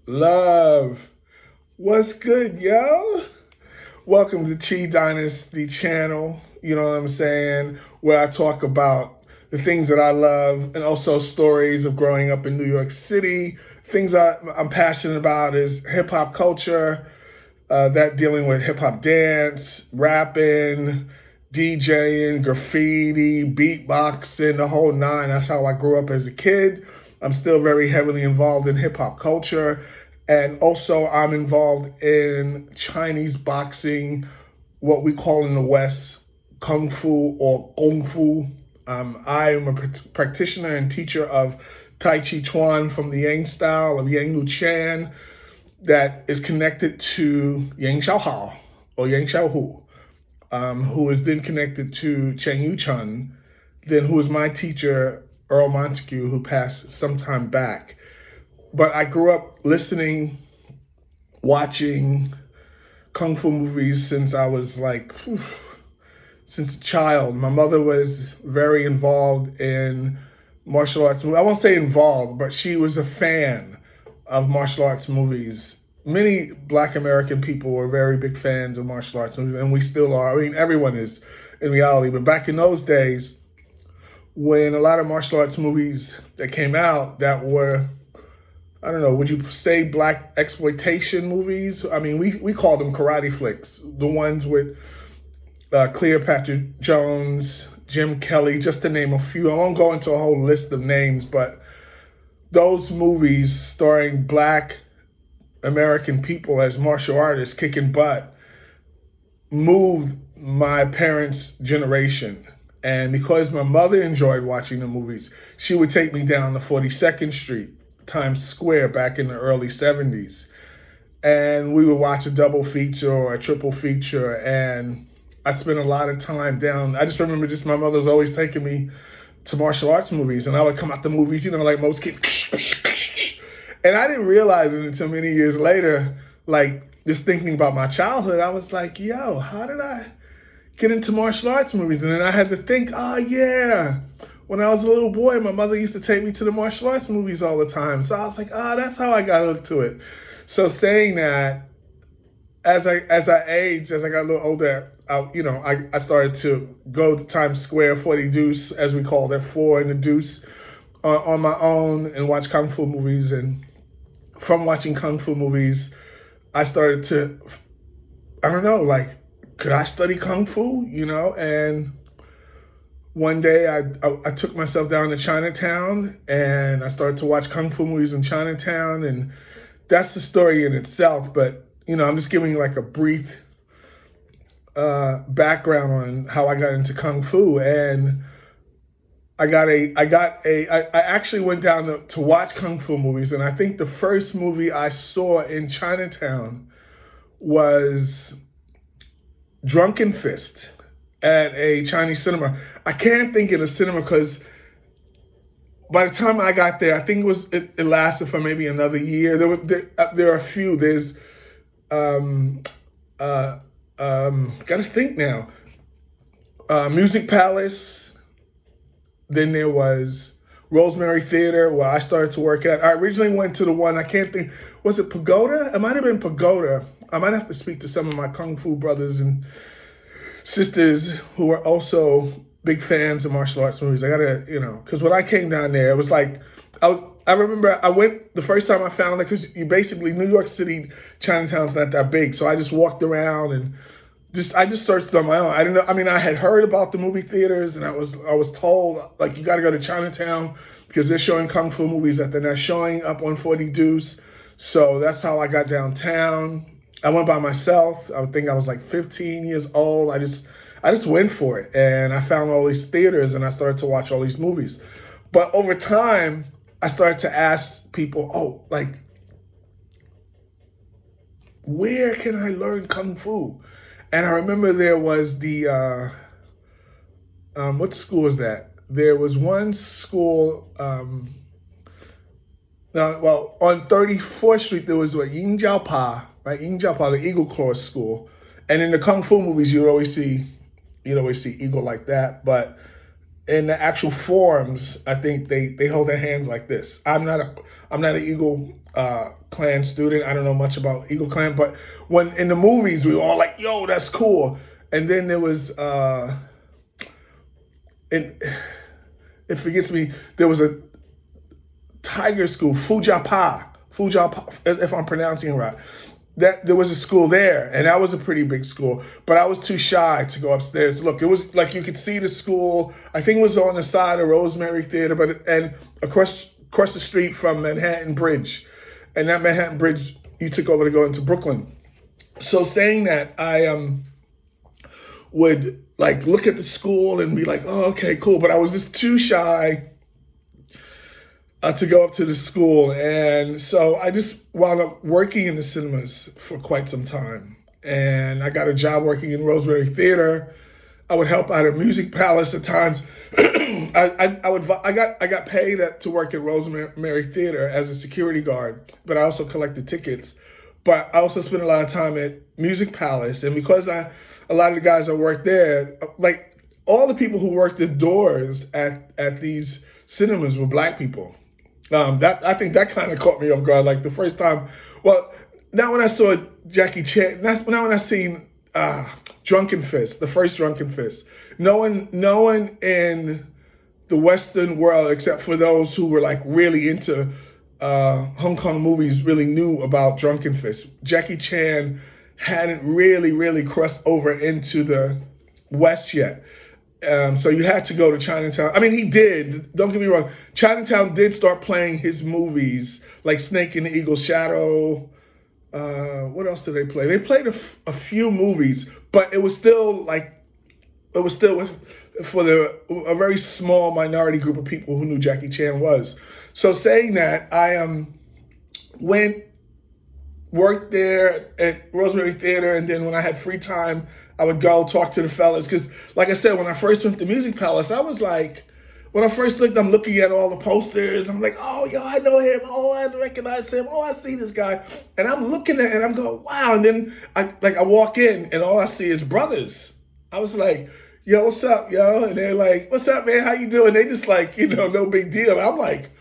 Love. What's good, yo? Welcome to Chi Dynasty channel. You know what I'm saying? Where I talk about the things that I love and also stories of growing up in New York City. Things I'm passionate about is hip hop culture, that dealing with hip hop dance, rapping, DJing, graffiti, beatboxing, the whole nine. That's how I grew up as a kid. I'm still very heavily involved in hip hop culture. And also, I'm involved in Chinese boxing, what we call in the West Kung Fu or Kung Fu. I am a practitioner and teacher of Tai Chi Chuan from the Yang style of Yang Lu Chan that is connected to Yang Xiaohao or Yang Xiaohu, who is then connected to Cheng Yu Chun, then who was my teacher, Earl Montague, who passed some time back. But I grew up listening, watching Kung Fu movies since I was since a child. My mother was very involved in martial arts movies. I won't say involved, but she was a fan of martial arts movies. Many Black American people were very big fans of martial arts movies, and we still are. I mean, everyone is in reality. But back in those days, when a lot of martial arts movies that came out that were, I don't know, would you say Black exploitation movies? I mean, we call them karate flicks. The ones with Cleopatra Jones, Jim Kelly, just to name a few. I won't go into a whole list of names, but those movies starring Black American people as martial artists kicking butt moved my parents' generation. And because my mother enjoyed watching the movies, she would take me down to 42nd Street, Times Square, back in the early 70s. And we would watch a double feature or a triple feature. And I spent a lot of time down. I just remember my mother was always taking me to martial arts movies. And I would come out the movies, like most kids. And I didn't realize it until many years later, just thinking about my childhood, I was like, yo, how did I get into martial arts movies? And then I had to think, oh yeah, when I was a little boy, my mother used to take me to the martial arts movies all the time. So I was like, oh, that's how I got hooked to it. So saying that, as I aged, as I got a little older, I started to go to Times Square, 40 Deuce, as we called it, 4 in the Deuce, on my own and watch Kung Fu movies. And from watching Kung Fu movies, I started to, I don't know, could I study Kung Fu, And one day I took myself down to Chinatown and I started to watch Kung Fu movies in Chinatown. And that's the story in itself. But, I'm just giving a brief background on how I got into Kung Fu. And I actually went down to watch Kung Fu movies. And I think the first movie I saw in Chinatown was Drunken Fist at a Chinese cinema. I can't think of the cinema because by the time I got there, I think it lasted for maybe another year. There are a few. There's gotta think now. Music Palace. Then there was Rosemary Theater, where I started to work at. I originally went to the one, I can't think, was it Pagoda? It might have been Pagoda. I might have to speak to some of my Kung Fu brothers and sisters who are also big fans of martial arts movies. I gotta, because when I came down there, it was I remember I went the first time I found it, because New York City, Chinatown's not that big. So I just walked around and I just searched on my own. I didn't know. I mean, I had heard about the movie theaters, and I was told you got to go to Chinatown because they're showing Kung Fu movies that they're not showing up on 40 Deuce. So that's how I got downtown. I went by myself. I think I was 15 years old. I just went for it, and I found all these theaters, and I started to watch all these movies. But over time, I started to ask people, where can I learn Kung Fu? And I remember there was the, what school is that? There was one school, on 34th Street, there was Ying Jiao Pa, right? Ying Jiao Pa, the Eagle Claw School. And in the Kung Fu movies, you'd always see Eagle like that. But in the actual forms, I think they hold their hands like this. I'm not an Eagle Clan student. I don't know much about Eagle Clan, but when in the movies we were all like, "Yo, that's cool." And then there was it forgets me. There was a tiger school, Fujapa, if I'm pronouncing it right. That there was a school there, and that was a pretty big school. But I was too shy to go upstairs. Look, it was like you could see the school. I think it was on the side of Rosemary Theater, and across the street from Manhattan Bridge, and that Manhattan Bridge you took over to go into Brooklyn. So saying that, I would like look at the school and be like, "Oh, okay, cool," but I was just too shy to go up to the school. And so I just wound up working in the cinemas for quite some time. And I got a job working in Rosemary Theater. I would help out at Music Palace at times. I got paid to work at Rosemary Theater as a security guard, but I also collected tickets. But I also spent a lot of time at Music Palace. And because a lot of the guys that worked there, like all the people who worked the doors at these cinemas were black people. I think that kind of caught me off guard. Like the first time, well, not when I saw Jackie Chan. Not when I seen Drunken Fist, the first Drunken Fist. No one in the Western world, except for those who were like really into Hong Kong movies, really knew about Drunken Fist. Jackie Chan hadn't really crossed over into the West yet. So you had to go to Chinatown. I mean, he did. Don't get me wrong. Chinatown did start playing his movies, like Snake and the Eagle's Shadow. What else did they play? They played a few movies, but it was still for a very small minority group of people who knew Jackie Chan was. So saying that, I worked there at Rosemary Theater, and then when I had free time, I would go talk to the fellas. Because, like I said, when I first went to Music Palace, I was like, when I first looked, I'm looking at all the posters. I'm like, oh, yo, I know him. Oh, I recognize him. Oh, I see this guy. And I'm looking at it, and I'm going, wow. And then I walk in, and all I see is brothers. I was like, yo, what's up, yo? And they're like, what's up, man? How you doing? They just like, no big deal. And I'm like,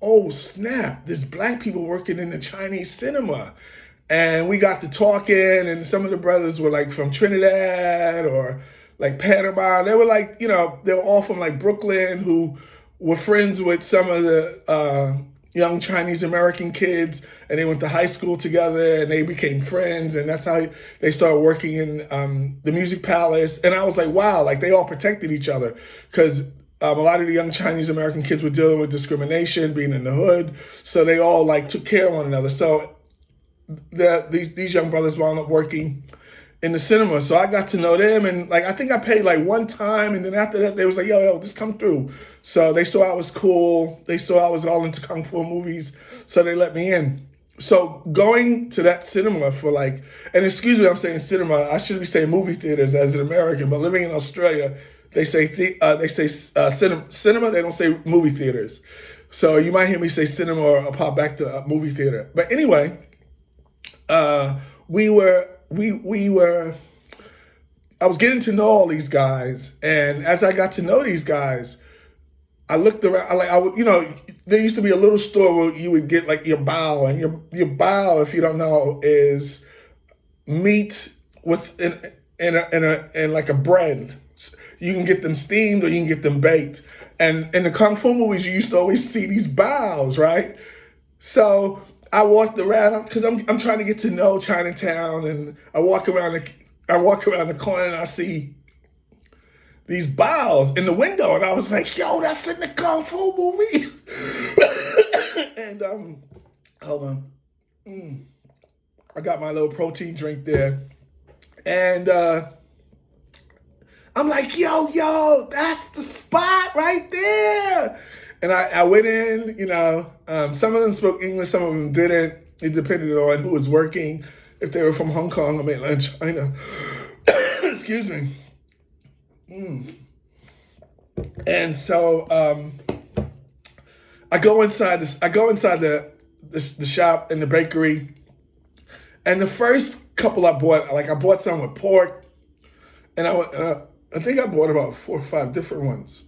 oh, snap. There's black people working in the Chinese cinema. And we got to talking, and some of the brothers were like from Trinidad or like Panama. They were like, they were all from like Brooklyn, who were friends with some of the young Chinese American kids, and they went to high school together, and they became friends, and that's how they started working in the Music Palace. And I was like, wow, like they all protected each other, because a lot of the young Chinese American kids were dealing with discrimination, being in the hood, so they all like took care of one another. So these young brothers wound up working in the cinema. So I got to know them, and like I think I paid like one time, and then after that they was like, yo, just come through. So they saw I was cool. They saw I was all into Kung Fu movies, so they let me in. So going to that cinema for like, and excuse me, I'm saying cinema, I should be saying movie theaters as an American, but living in Australia, they say cinema, they don't say movie theaters. So you might hear me say cinema or I'll pop back to movie theater. But anyway, I was getting to know all these guys, and as I got to know these guys, I looked around, there used to be a little store where you would get like your bao, and your bao, if you don't know, is meat with in like a bread. You can get them steamed or you can get them baked. And in the Kung Fu movies, you used to always see these baos, right? So I walked around because I'm trying to get to know Chinatown, and I walk around the corner and I see these baos in the window, and I was like, yo, that's in the Kung Fu movies. And hold on. I got my little protein drink there, and I'm like, yo, that's the spot right there. And I went in, some of them spoke English, some of them didn't. It depended on who was working, if they were from Hong Kong or mainland China. Excuse me. And so I go inside the shop in the bakery, and the first couple I bought some with pork, and I think I bought about 4 or 5 different ones.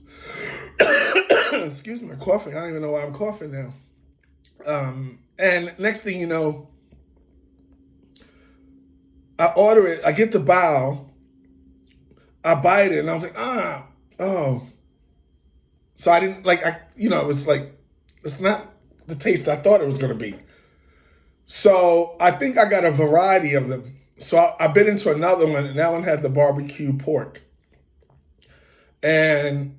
Excuse me, coughing. I don't even know why I'm coughing now. And next thing you know, I order it. I get the bao. I bite it, and I was like, oh. So I didn't like. it was like it's not the taste I thought it was gonna be. So I think I got a variety of them. So I bit into another one, and that one had the barbecue pork. And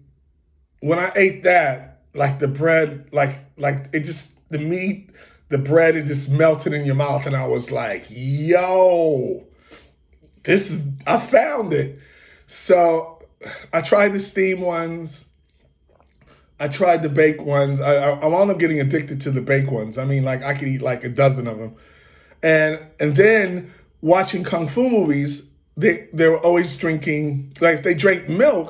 when I ate that, like the bread, like it just the meat, the bread, it just melted in your mouth, and I was like, yo, I found it. So I tried the steam ones. I tried the baked ones. I wound up getting addicted to the baked ones. I mean, like I could eat like a dozen of them. And then watching kung fu movies, they were always drinking, like they drank milk.